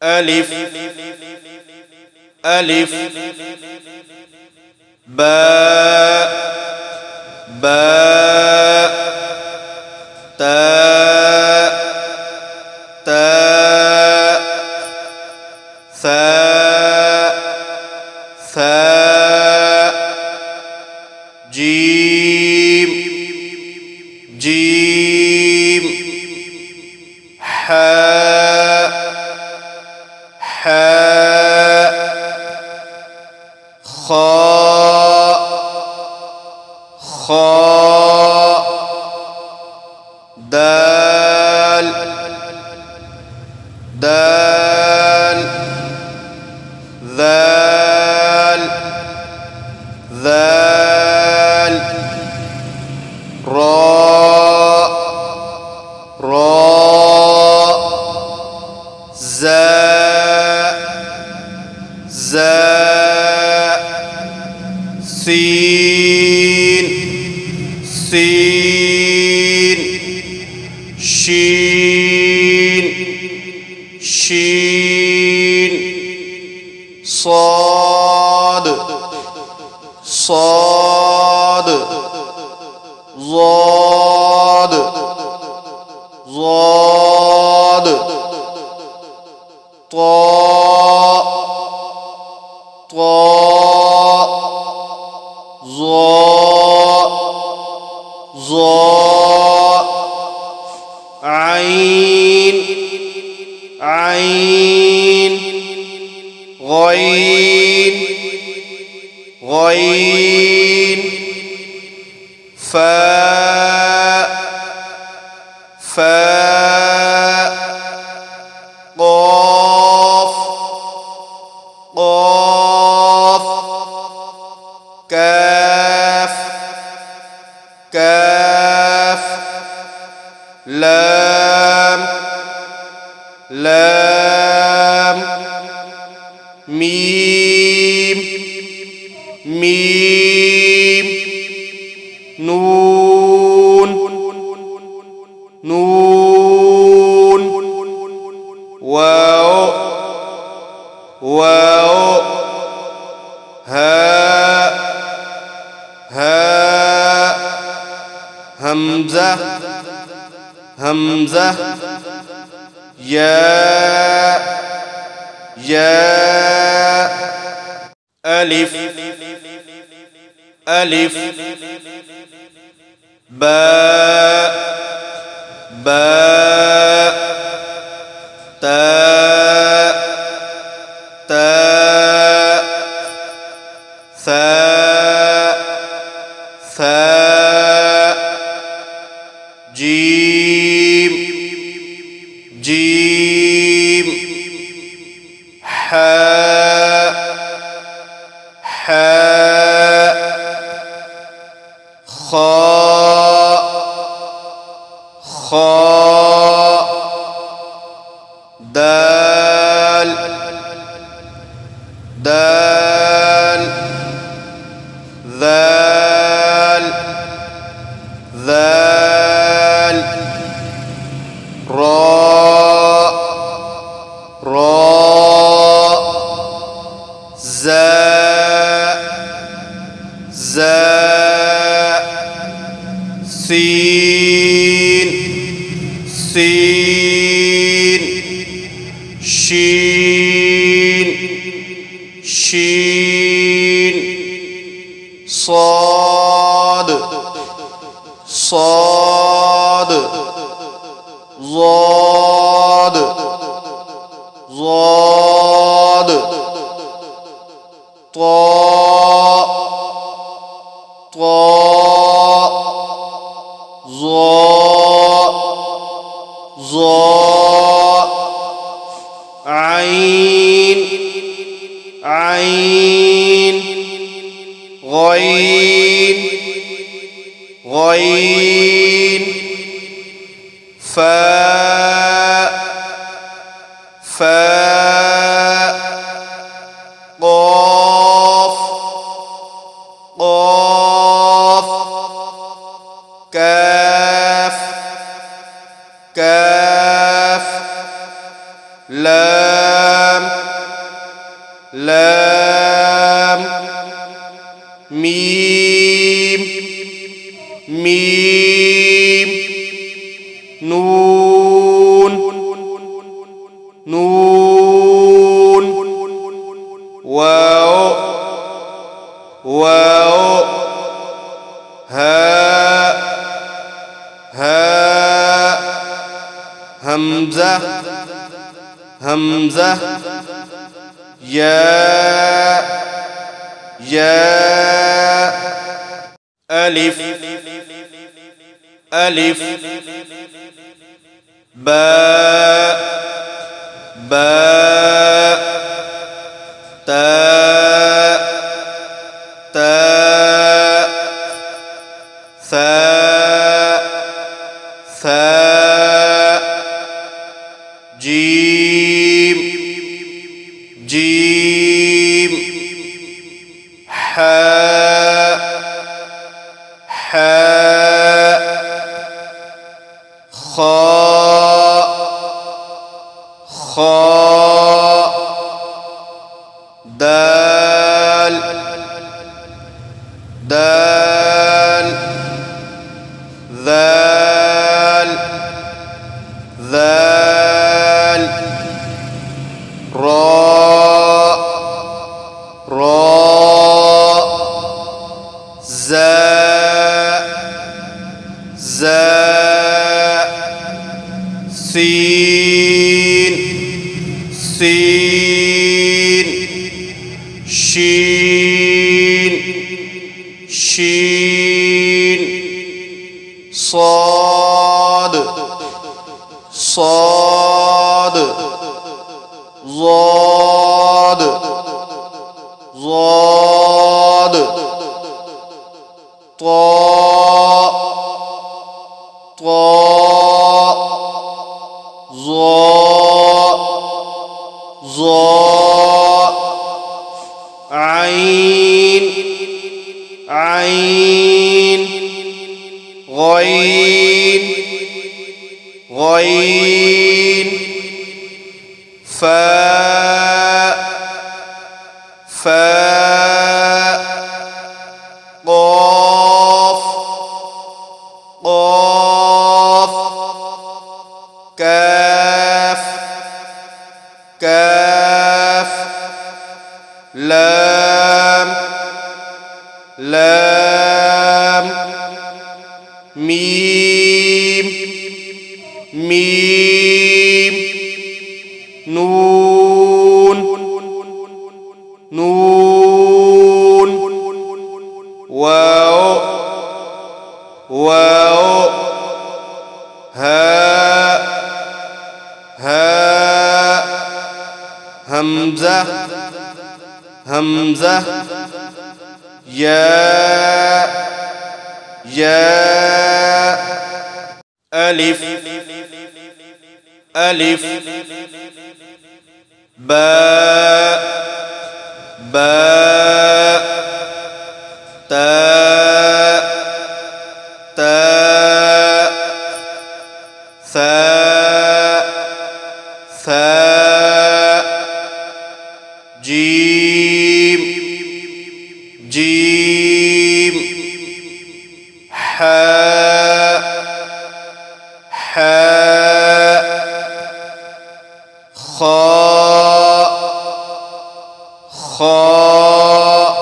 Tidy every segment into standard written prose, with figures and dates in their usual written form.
ألف ألف باء باء تاء تاء ثاء ثاء جيم جيم حاء حاء خاء خاء دال دال ذال ذال راء راء زاء زاء سين سين شين شين صاد صاد ضاد ضاد طاء طاء ظاء ظاء عين عين غين غين فاء فاء قاف قاف كاف كاف لام لام ميم ميم نون نون واو واو هاء هاء همزة همزة ياء ياء ألف ألف باء باء تاء تاء ثاء ثاء جيم جيم حاء حاء خاء خاء دال دال ذال ذال راء راء زاء زاء سين سين شين شين صاد صاد ضاد ضاد طاء طاء ظاء ظاء عين عين غين غين فاء فاء قاف قاف كاف كاف لام نون واو واو هاء هاء همزة همزة ياء ياء ألف ألف باء باء تاء تاء ثاء ثاء جيم جيم حاء حاء خاء خاء دال دال ذال ذال راء راء زاء زاء سين سين شين شين صاد صاد ضاد ضاد طاء طاء ظاء ظاء عين عين غين غين فاء فاء قاف قاف كاف كاف لام لام ميم ميم نون نون واو واو هاء هاء همزة همزة ياء ياء ألف ألف باء باء تاء تاء ثاء ثاء جيم جيم حاء حاء خاء خاء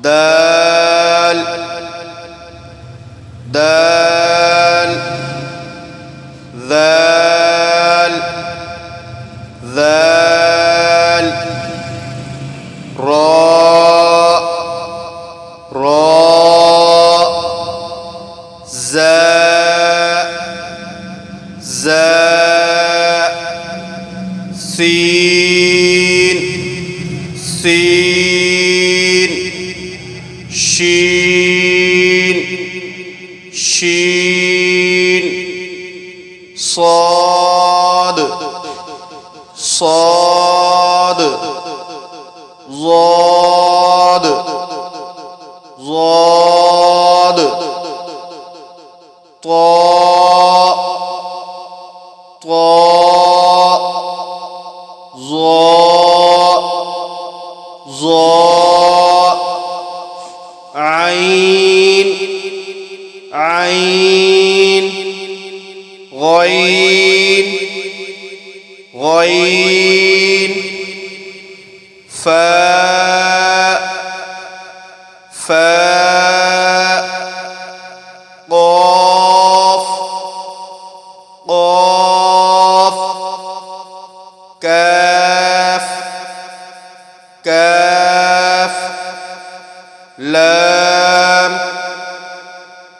دال دال ذال ذال راء راء زاء زاء سين سين شين شين صاد صاد ضاد ضاد طاء طاء ظاء ظاء عين عين غين غين فاء فاء قاف قاف كاف كاف لام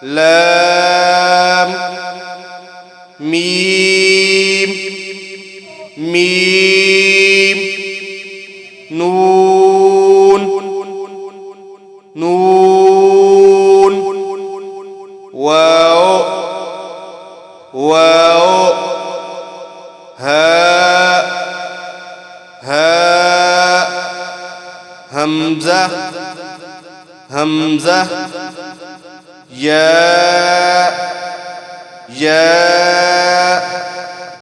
لام ميم ميم نون نون واو واو هاء هاء همزة همزة ياء ياء